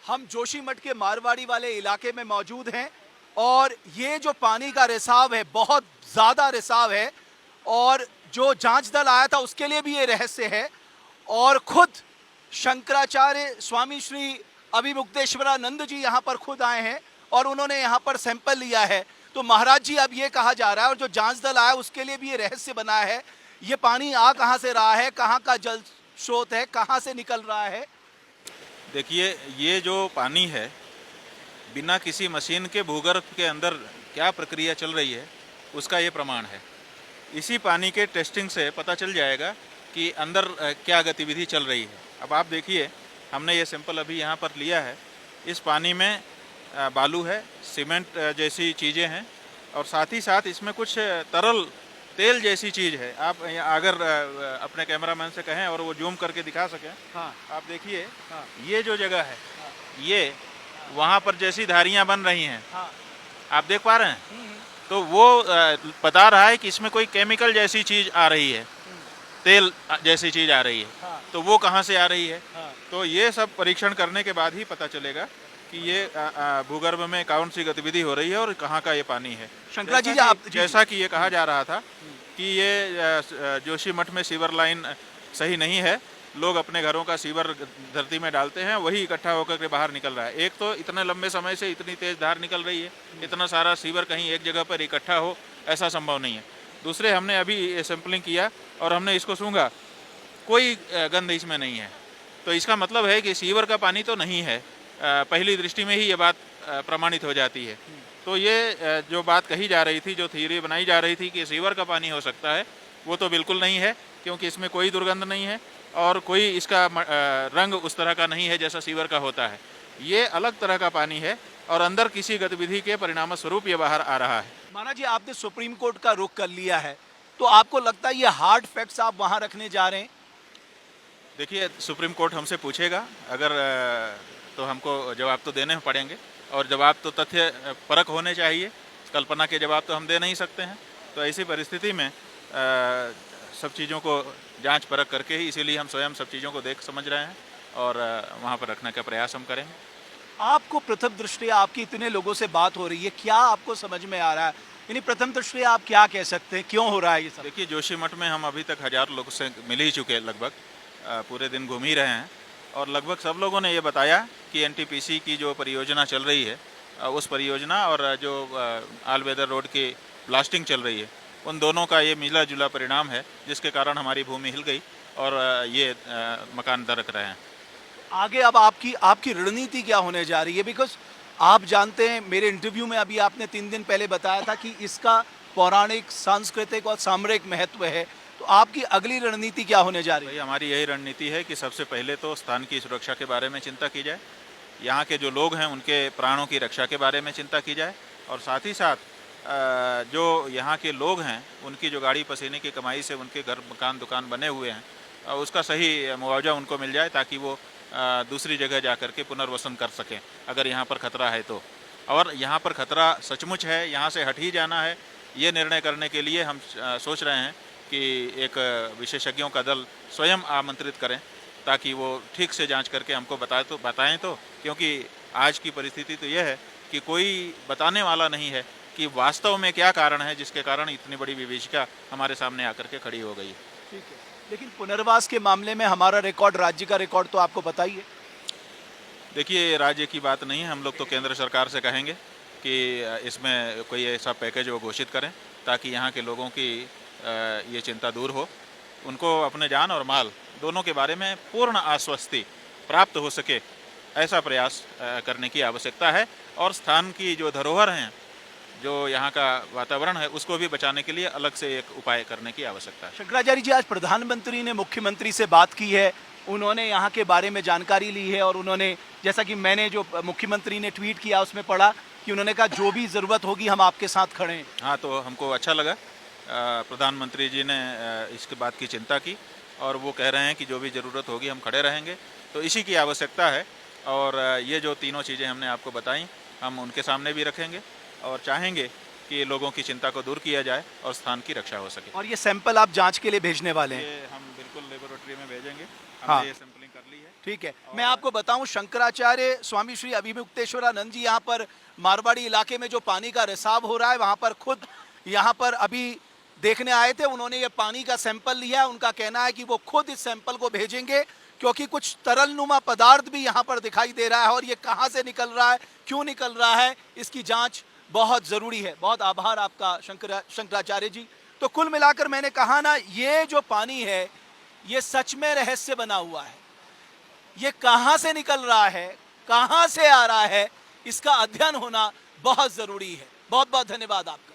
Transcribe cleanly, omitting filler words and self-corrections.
हम जोशीमठ के मारवाड़ी वाले इलाके में मौजूद हैं और ये जो पानी का रिसाव है बहुत ज़्यादा रिसाव है और जो जांच दल आया था उसके लिए भी ये रहस्य है और खुद शंकराचार्य स्वामी श्री अभिमुक्तेश्वरानंद जी यहाँ पर खुद आए हैं और उन्होंने यहाँ पर सैंपल लिया है। तो महाराज जी अब ये कहा जा रहा है और जो जांच दल आया उसके लिए भी ये रहस्य बना है, ये पानी आ कहाँ से रहा है, कहाँ का जल स्रोत है, कहाँ से निकल रहा है। देखिए, ये जो पानी है बिना किसी मशीन के भूगर्भ के अंदर क्या प्रक्रिया चल रही है उसका ये प्रमाण है। इसी पानी के टेस्टिंग से पता चल जाएगा कि अंदर क्या गतिविधि चल रही है। अब आप देखिए, हमने ये सैंपल अभी यहाँ पर लिया है। इस पानी में बालू है, सीमेंट जैसी चीज़ें हैं और साथ ही साथ इसमें कुछ तरल तेल जैसी चीज़ है। आप अगर अपने कैमरामैन से कहें और वो जूम करके दिखा सकें। हाँ, आप देखिए। हाँ, ये जो जगह है, हाँ, ये वहाँ पर जैसी धारियाँ बन रही हैं। हाँ, आप देख पा रहे हैं। तो वो बता रहा है कि इसमें कोई केमिकल जैसी चीज़ आ रही है, तेल जैसी चीज़ आ रही है। हाँ, तो वो कहाँ से आ रही है। हाँ, तो ये सब परीक्षण करने के बाद ही पता चलेगा कि ये भूगर्भ में कौन सी गतिविधि हो रही है और कहाँ का ये पानी है। शंकरा जी, जैसा कि ये कहा जा रहा था कि ये जोशीमठ में सीवर लाइन सही नहीं है, लोग अपने घरों का सीवर धरती में डालते हैं, वही इकट्ठा होकर के बाहर निकल रहा है। एक तो इतने लंबे समय से इतनी तेज़ धार निकल रही है, इतना सारा सीवर कहीं एक जगह पर इकट्ठा हो ऐसा संभव नहीं है। दूसरे, हमने अभी सैंपलिंग किया और हमने इसको सूंघा, कोई गंध इसमें नहीं है। तो इसका मतलब है कि सीवर का पानी तो नहीं है। पहली दृष्टि में ही ये बात प्रमाणित हो जाती है। तो ये जो बात कही जा रही थी, जो थ्योरी बनाई जा रही थी कि सीवर का पानी हो सकता है, वो तो बिल्कुल नहीं है, क्योंकि इसमें कोई दुर्गंध नहीं है और कोई इसका रंग उस तरह का नहीं है जैसा सीवर का होता है। ये अलग तरह का पानी है और अंदर किसी गतिविधि के परिणाम स्वरूप ये बाहर आ रहा है। महाराज जी, आपने सुप्रीम कोर्ट का रुख कर लिया है, तो आपको लगता है ये हार्ड फैक्ट्स आप वहाँ रखने जा रहे हैं? देखिए, सुप्रीम कोर्ट हमसे पूछेगा अगर तो हमको जवाब तो देने पड़ेंगे और जवाब तो तथ्य परक होने चाहिए। कल्पना के जवाब तो हम दे नहीं सकते हैं। तो ऐसी परिस्थिति में सब चीज़ों को जांच परख करके ही, इसीलिए हम स्वयं सब चीज़ों को देख समझ रहे हैं और वहाँ पर रखने का प्रयास हम करेंगे। आपको प्रथम दृष्टया, आपकी इतने लोगों से बात हो रही है, क्या आपको समझ में आ रहा है, यानी प्रथम दृष्टया आप क्या कह सकते हैं, क्यों हो रहा है ये सब? देखिए, जोशीमठ में हम अभी तक 1000 लोगों से मिल ही चुके हैं, लगभग पूरे दिन घूम ही रहे हैं और लगभग सब लोगों ने ये बताया कि एनटीपीसी की जो परियोजना चल रही है, उस परियोजना और जो आल वेदर रोड की ब्लास्टिंग चल रही है, उन दोनों का ये मिला जुला परिणाम है, जिसके कारण हमारी भूमि हिल गई और ये मकान दरक रहे हैं। आगे अब आपकी रणनीति क्या होने जा रही है? बिकॉज आप जानते हैं, मेरे इंटरव्यू में अभी आपने 3 दिन पहले बताया था कि इसका पौराणिक, सांस्कृतिक और सामरिक महत्व है, तो आपकी अगली रणनीति क्या होने जा रही है? हमारी यही रणनीति है कि सबसे पहले तो स्थान की सुरक्षा के बारे में चिंता की जाए, यहाँ के जो लोग हैं उनके प्राणों की रक्षा के बारे में चिंता की जाए और साथ ही साथ जो यहाँ के लोग हैं उनकी जो गाड़ी पसीने की कमाई से उनके घर, मकान, दुकान बने हुए हैं, उसका सही मुआवजा उनको मिल जाए ताकि वो दूसरी जगह जा कर के पुनर्वसन कर सकें अगर यहाँ पर खतरा है तो। और यहाँ पर खतरा सचमुच है, यहाँ से हट ही जाना है, ये निर्णय करने के लिए हम सोच रहे हैं कि एक विशेषज्ञों का दल स्वयं आमंत्रित करें ताकि वो ठीक से जांच करके हमको बताएं तो, क्योंकि आज की परिस्थिति तो यह है कि कोई बताने वाला नहीं है कि वास्तव में क्या कारण है जिसके कारण इतनी बड़ी विभीषिका हमारे सामने आकर के खड़ी हो गई है। ठीक है, लेकिन पुनर्वास के मामले में हमारा रिकॉर्ड, राज्य का रिकॉर्ड तो आपको पता ही है। देखिए, राज्य की बात नहीं है, हम लोग तो केंद्र सरकार से कहेंगे कि इसमें कोई ऐसा पैकेज वो घोषित करें ताकि यहाँ के लोगों की ये चिंता दूर हो, उनको अपने जान और माल दोनों के बारे में पूर्ण आश्वस्ति प्राप्त हो सके, ऐसा प्रयास करने की आवश्यकता है। और स्थान की जो धरोहर हैं, जो यहाँ का वातावरण है, उसको भी बचाने के लिए अलग से एक उपाय करने की आवश्यकता है। शंकराचार्य जी, आज प्रधानमंत्री ने मुख्यमंत्री से बात की है, उन्होंने यहाँ के बारे में जानकारी ली है और उन्होंने, जैसा कि मैंने जो मुख्यमंत्री ने ट्वीट किया उसमें पढ़ा कि उन्होंने कहा जो भी ज़रूरत होगी हम आपके साथ खड़े हैं। हाँ, तो हमको अच्छा लगा, प्रधानमंत्री जी ने इसके बात की चिंता की और वो कह रहे हैं कि जो भी ज़रूरत होगी हम खड़े रहेंगे। तो इसी की आवश्यकता है और ये जो तीनों चीज़ें हमने आपको बताई हम उनके सामने भी रखेंगे और चाहेंगे कि लोगों की चिंता को दूर किया जाए और स्थान की रक्षा हो सके। और ये सैंपल आप जांच के लिए भेजने वाले हैं? ये हम बिल्कुल लेबोरेटरी में भेजेंगे, हाँ। ये सैंपलिंग कर ली है। ठीक है, मैं आपको बताऊं शंकराचार्य स्वामी श्री अभिमुक्तेश्वरानंद जी यहाँ पर मारवाड़ी इलाके में जो पानी का रिसाव हो रहा है वहाँ पर खुद यहाँ पर अभी देखने आए थे। उन्होंने ये पानी का सैंपल लिया है। उनका कहना है कि वो खुद इस सैंपल को भेजेंगे क्योंकि कुछ तरल नुमा पदार्थ भी यहाँ पर दिखाई दे रहा है और ये कहाँ से निकल रहा है, क्यों निकल रहा है, इसकी जांच बहुत ज़रूरी है। बहुत आभार आपका शंकराचार्य जी। तो कुल मिलाकर मैंने कहा ना, ये जो पानी है ये सच में रहस्य बना हुआ है। ये कहाँ से निकल रहा है, कहाँ से आ रहा है, इसका अध्ययन होना बहुत ज़रूरी है। बहुत बहुत धन्यवाद आपका।